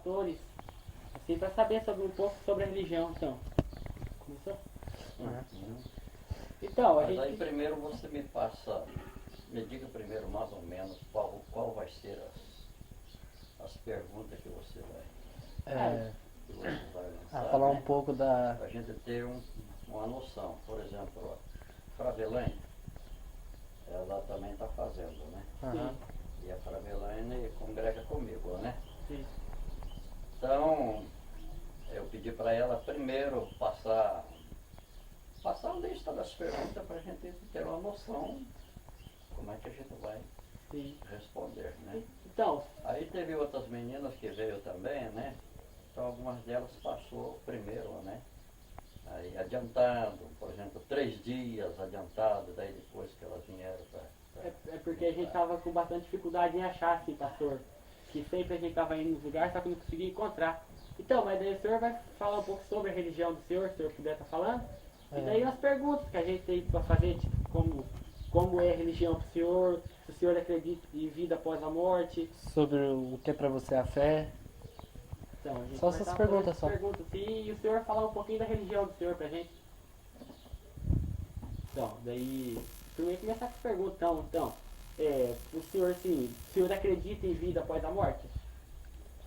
pastores, assim, para saber sobre um pouco sobre a religião, então. Começou? Então, a Mas aí gente... primeiro você me diga primeiro mais ou menos qual vai ser as perguntas que você vai lançar, falar um né? pouco da... Para a gente ter uma noção. Por exemplo, a Fravelane, ela também está fazendo, né? Aham. E a Fravelane congrega comigo, né? Sim. Então, eu pedi para ela primeiro passar a lista das perguntas para a gente ter uma noção como é que a gente vai Sim. responder, né? Então, Aí teve outras meninas que veio também, né? Então algumas delas passou primeiro, né? Aí adiantando, por exemplo, 3 dias adiantado, daí depois que elas vieram para... é porque a gente estava com bastante dificuldade em achar, assim, pastor. Que sempre a gente estava indo nos lugares, só que não conseguia encontrar. Então, mas daí o senhor vai falar um pouco sobre a religião do senhor, se o senhor puder estar falando. E daí as perguntas que a gente tem para fazer, tipo, como é a religião para o senhor, se o senhor acredita em vida após a morte. Sobre o que é pra você a fé. Então, a gente Só vai essas estar perguntas fazendo só. perguntas, sim, e o senhor falar um pouquinho da religião do senhor pra gente. Então, daí, primeiro começar com as perguntas, então, o senhor, assim, o senhor acredita em vida após a morte?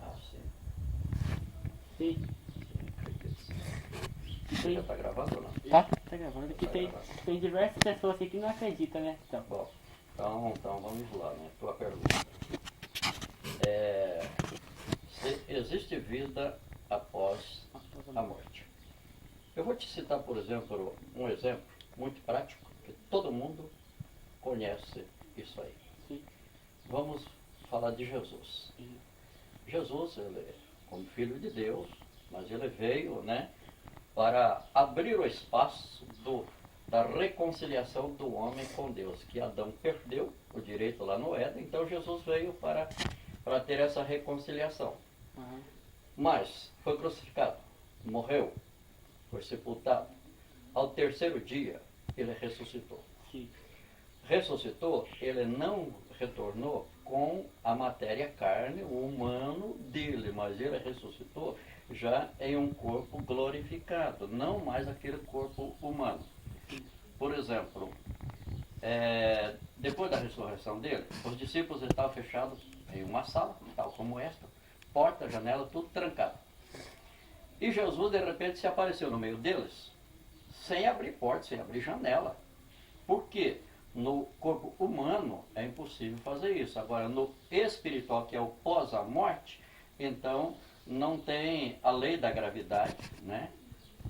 Ah, sim. Sim. Você já está gravando ou não? Tá? Tá gravando, aqui Tá tem, gravando. tem diversas pessoas aqui que não acreditam, né? Então, Bom, então vamos lá, né? Tua pergunta. Se existe vida após a morte? Eu vou te citar, por exemplo, um exemplo muito prático, que todo mundo conhece isso aí. sim, Vamos falar de Jesus. sim, Jesus, ele, como Filho de Deus, mas ele veio, né, para abrir o espaço da reconciliação do homem com Deus, que Adão perdeu o direito lá no Éden, então Jesus veio para ter essa reconciliação. aham, Mas foi crucificado, morreu, foi sepultado. Ao terceiro dia, ele ressuscitou. sim, Ressuscitou, ele não retornou com a matéria carne, o humano dele, mas ele ressuscitou já em um corpo glorificado, não mais aquele corpo humano. Por exemplo, depois da ressurreição dele, os discípulos estavam fechados em uma sala, tal como esta, porta, janela, tudo trancado. E Jesus, de repente, se apareceu no meio deles, sem abrir porta, sem abrir janela. Por quê? No corpo humano é impossível fazer isso. Agora, no espiritual, que é o pós a morte, então não tem a lei da gravidade, né?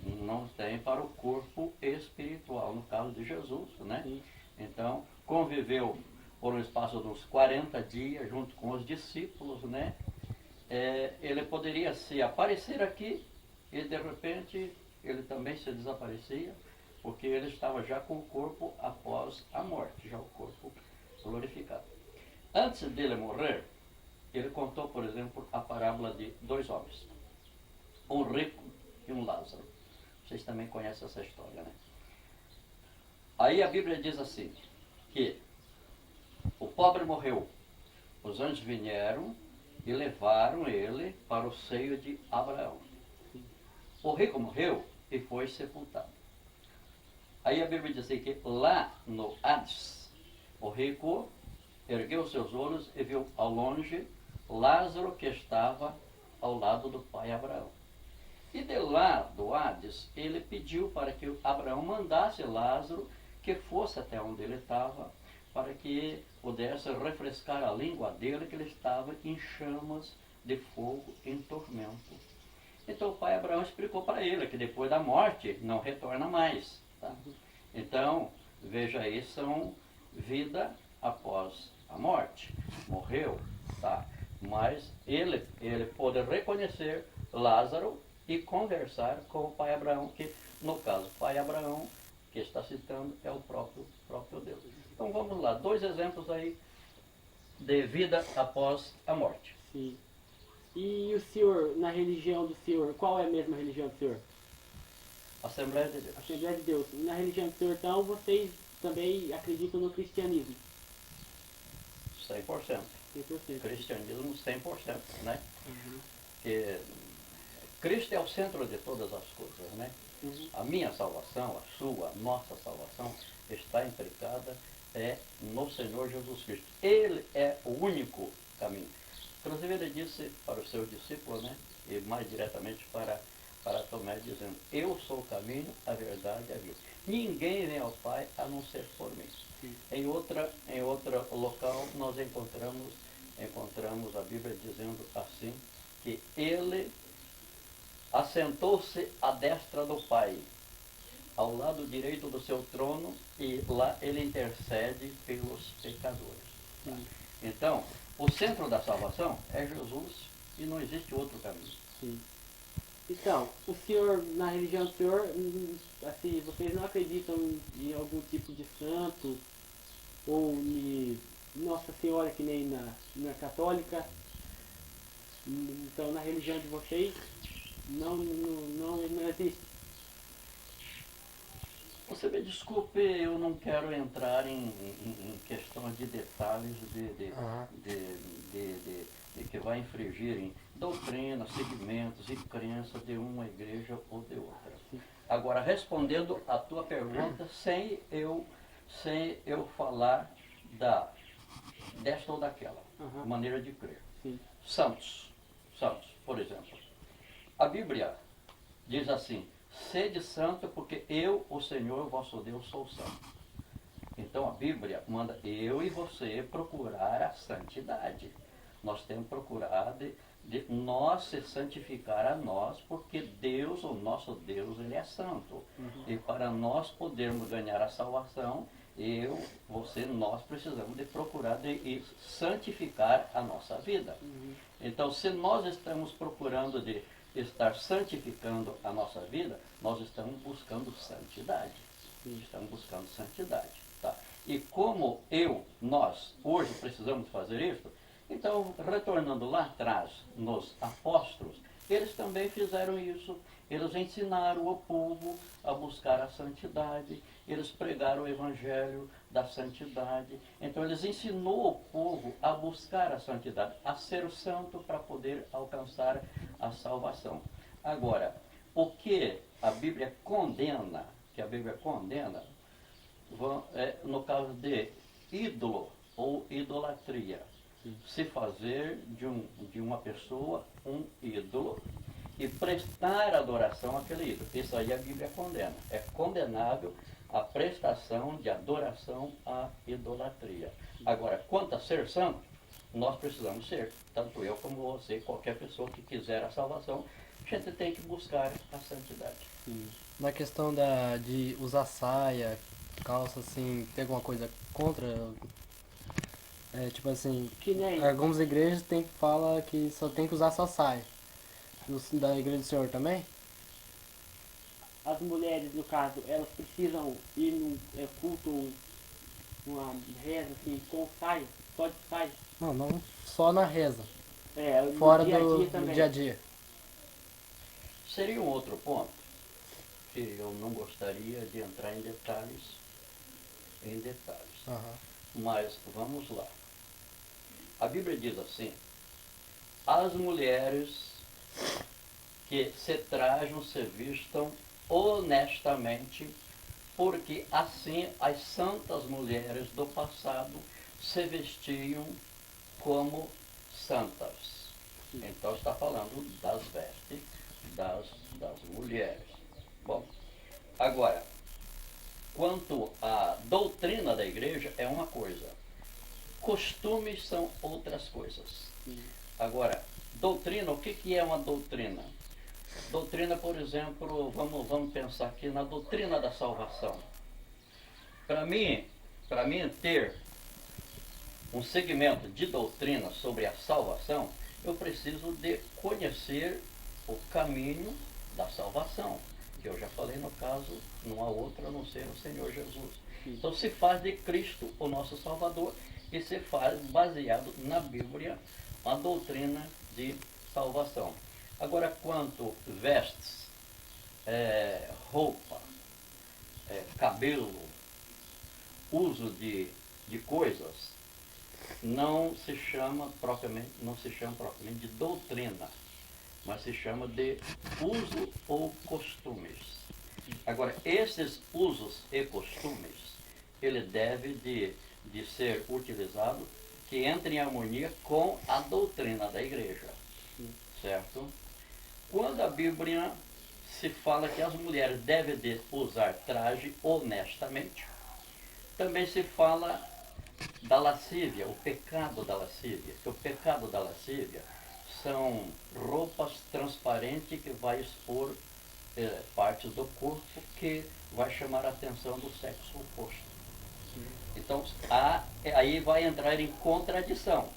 Não tem para o corpo espiritual, no caso de Jesus, né? sim, Então, conviveu por um espaço de uns 40 dias junto com os discípulos, né? Ele poderia se aparecer aqui e de repente ele também se desaparecia, porque ele estava já com o corpo após a morte, já o corpo glorificado. Antes dele morrer, ele contou, por exemplo, a parábola de 2 homens, um rico e um Lázaro. Vocês também conhecem essa história, né? Aí a Bíblia diz assim, que o pobre morreu, os anjos vieram e levaram ele para o seio de Abraão. O rico morreu e foi sepultado. Aí a Bíblia diz assim que lá no Hades, o rico ergueu seus olhos e viu ao longe Lázaro, que estava ao lado do pai Abraão. E de lá do Hades, ele pediu para que Abraão mandasse Lázaro que fosse até onde ele estava, para que pudesse refrescar a língua dele, que ele estava em chamas de fogo, em tormento. Então o pai Abraão explicou para ele que depois da morte não retorna mais. Tá? Então, veja aí, são vida após a morte. Morreu, tá? Mas ele pôde reconhecer Lázaro e conversar com o pai Abraão, que no caso, o pai Abraão, que está citando, é o próprio Deus. Então vamos lá, 2 exemplos aí de vida após a morte. sim. E o senhor, na religião do senhor, qual é a mesma religião do senhor? Assembleia de Deus. Assembleia de Deus. Na religião do senhor, então, vocês também acreditam no cristianismo? 100%. 100%. Cristianismo 100%, né? Uhum. que Cristo é o centro de todas as coisas, né? Uhum. A minha salvação, a sua, a nossa salvação está implicada no Senhor Jesus Cristo. Ele é o único caminho. Inclusive ele disse para os seus discípulos, né? E mais diretamente para Tomé, dizendo, eu sou o caminho, a verdade e a vida. Ninguém vem ao Pai a não ser por mim. Sim. Em outro local nós encontramos a Bíblia dizendo assim, que ele assentou-se à destra do Pai, ao lado direito do seu trono, e lá ele intercede pelos pecadores. Sim. Então, o centro da salvação é Jesus e não existe outro caminho. Sim. Então, o senhor, na religião do senhor, assim, vocês não acreditam em algum tipo de santo ou em Nossa Senhora que nem na católica? Então, na religião de vocês, não existe. Você me desculpe, eu não quero entrar em questão de detalhes Aham. de que vai infringir em doutrina, segmentos e crenças de uma igreja ou de outra. Agora, respondendo a tua pergunta, sem eu falar desta ou daquela Aham. maneira de crer. Sim. Santos, por exemplo. A Bíblia diz assim, sede santo porque eu, o Senhor, vosso Deus, sou santo. Então a Bíblia manda eu e você procurar a santidade. Nós temos procurado de nós se santificar a nós, porque Deus, o nosso Deus, Ele é santo. E para nós podermos ganhar a salvação, eu, você, nós precisamos de procurar de santificar a nossa vida. Então, se nós estamos procurando de estar santificando a nossa vida, nós estamos buscando santidade. Estamos buscando santidade. Tá? E como nós, hoje precisamos fazer isso, então, retornando lá atrás, nos apóstolos, eles também fizeram isso. Eles ensinaram o povo a buscar a santidade, eles pregaram o evangelho da santidade. Então, eles ensinou o povo a buscar a santidade, a ser santo para poder alcançar a salvação. Agora, o que a Bíblia condena, no caso de ídolo ou idolatria, se fazer de uma pessoa um ídolo e prestar adoração àquele ídolo. Isso aí a Bíblia condena. É condenável a prestação de adoração à idolatria. Agora, quanto a ser santo, nós precisamos ser, tanto eu como você, qualquer pessoa que quiser a salvação, a gente tem que buscar a santidade. Na questão de usar saia, calça, assim, tem alguma coisa contra? Tipo assim, Que nem algumas igrejas fala que só tem que usar só saia. Da igreja do senhor também? as mulheres, no caso, elas precisam ir num culto, uma reza assim, com saia, só de saia. Não só na reza. No Fora dia a dia do também. dia a dia. Seria um outro ponto que eu não gostaria de entrar em detalhes. Aham. Mas vamos lá. A Bíblia diz assim, as mulheres que se trajam, se vistam honestamente, porque assim as santas mulheres do passado se vestiam como santas. Então está falando das vestes das mulheres. Bom, agora, quanto à doutrina da igreja é uma coisa, costumes são outras coisas. Agora, doutrina, o que é uma doutrina? Doutrina, por exemplo, vamos pensar aqui na doutrina da salvação. Para mim ter um segmento de doutrina sobre a salvação, eu preciso de conhecer o caminho da salvação, que eu já falei no caso, não há outro a não ser o Senhor Jesus. Então se faz de Cristo o nosso Salvador e se faz baseado na Bíblia a doutrina de salvação. Agora, quanto vestes, roupa, cabelo, uso de coisas, não se chama propriamente de doutrina. mas se chama de uso ou costumes. Agora, esses usos e costumes, ele deve de ser utilizado que entre em harmonia com a doutrina da igreja, certo? Quando a Bíblia se fala que as mulheres devem de usar traje honestamente, também se fala da lascívia, o pecado da lascívia. Que o pecado da lascívia são roupas transparentes que vai expor partes do corpo que vai chamar a atenção do sexo oposto. Então, aí vai entrar em contradição.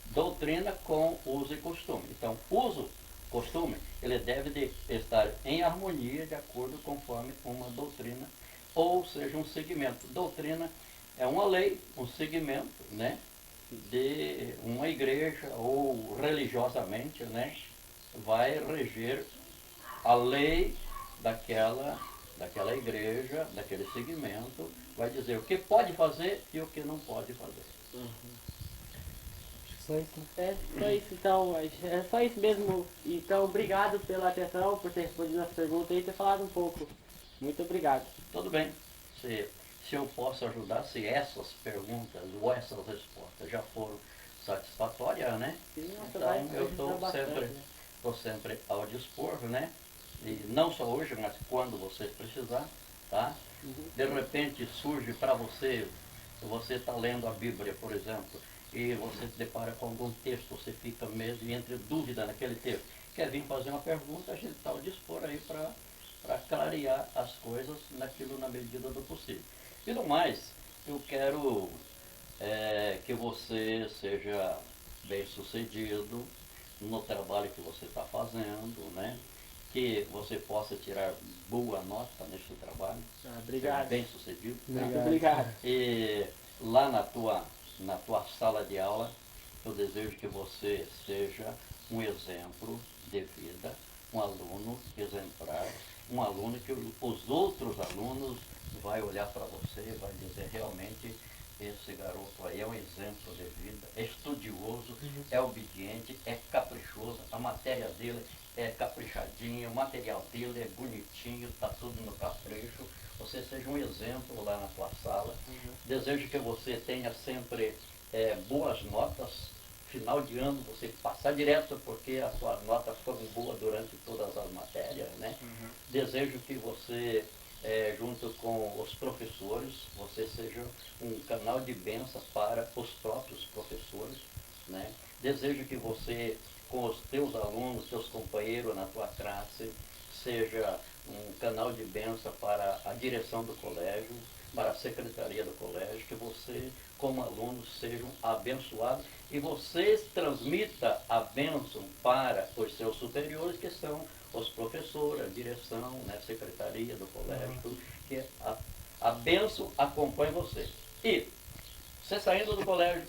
Doutrina com uso e costume. Então, uso, costume, ele deve de estar em harmonia de acordo conforme uma doutrina, ou seja, um segmento. Doutrina é uma lei, um segmento, né, de uma igreja ou religiosamente, né, vai reger a lei daquela igreja, daquele segmento, vai dizer o que pode fazer e o que não pode fazer. Só isso, né? É só isso então, é só isso mesmo. Então, obrigado pela atenção, por ter respondido as perguntas e ter falado um pouco. Muito obrigado. Tudo bem. Se eu posso ajudar, se essas perguntas ou essas respostas já foram satisfatórias, né? Sim, nossa, Então vai eu ajudar bastante, né? estou sempre ao dispor, né? E não só hoje, mas quando você precisar, tá? De repente surge para você está lendo a Bíblia, por exemplo, e você se depara com algum texto, você fica mesmo entre dúvida naquele texto. Quer vir fazer uma pergunta, a gente está ao dispor aí para clarear as coisas naquilo na medida do possível. E no mais, eu quero que você seja bem sucedido no trabalho que você está fazendo, né? Que você possa tirar boa nota nesse trabalho. Obrigado. Seja bem sucedido. Muito obrigado. E lá na tua sala de aula, eu desejo que você seja um exemplo de vida, um aluno exemplar, um aluno que os outros alunos vai olhar para você e vai dizer realmente esse garoto aí é um exemplo de vida, é estudioso, é obediente, é caprichoso, a matéria dele é caprichadinha, o material dele é bonitinho, está tudo no capricho. Você seja um exemplo lá na tua sala. Desejo que você tenha sempre boas notas. Final de ano você passar direto porque as suas notas foram boas durante todas as matérias, né? Desejo que você, junto com os professores, você seja um canal de bênção para os próprios professores, né? Desejo que você, com os teus alunos, teus companheiros na tua classe, seja um canal de bênção para a direção do colégio, para a secretaria do colégio, que você, como aluno, sejam abençoados e você transmita a bênção para os seus superiores, que são os professores, a direção, né, a secretaria do colégio, tudo, que a bênção acompanhe você. E, você saindo do colégio,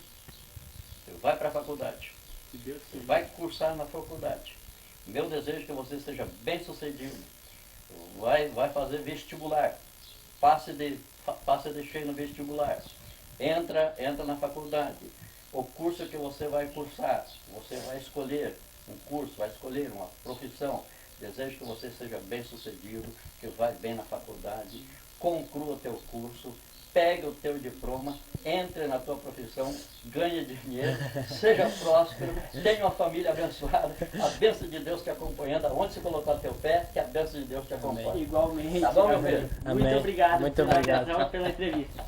você vai para a faculdade, você vai cursar na faculdade. Meu desejo é que você seja bem sucedido, vai fazer vestibular, passe de cheio no vestibular, entra na faculdade. O curso que você vai cursar, você vai escolher um curso, vai escolher uma profissão. Desejo que você seja bem sucedido, que vai bem na faculdade, conclua o teu curso, pegue o teu diploma, entre na tua profissão, ganhe dinheiro, seja próspero, tenha uma família abençoada, a bênção de Deus te acompanhando, aonde você colocar teu pé, que a bênção de Deus te acompanhe. Igualmente. Tá bom, meu filho? Muito obrigado Muito pela obrigado. atenção e pela entrevista.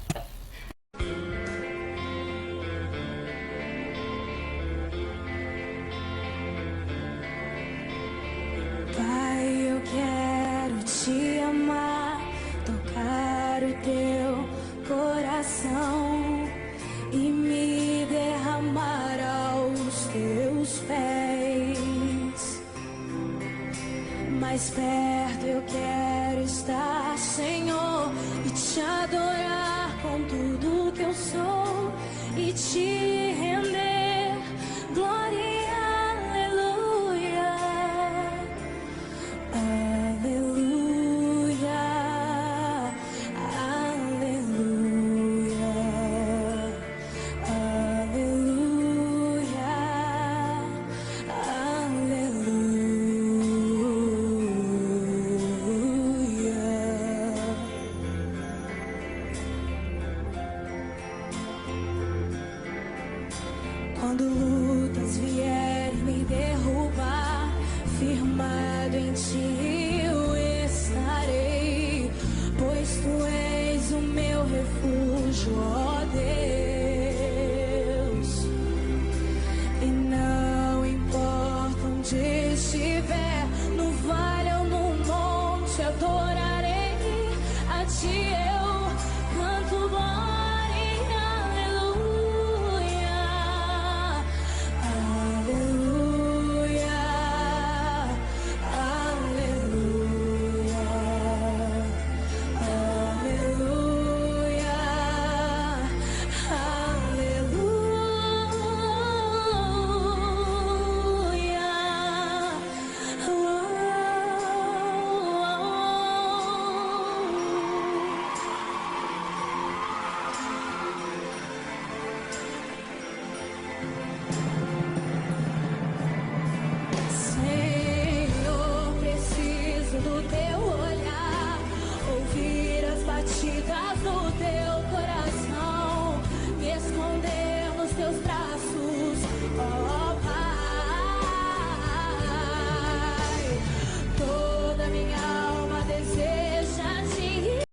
Pai, eu quero te amar, tocar o teu coração e me derramar aos teus pés. Mais perto eu quero estar, Senhor, e te adorar com tudo que eu sou e te render glória. Aleluia, aleluia. Quando lutas vierem me derrubar, firmado em ti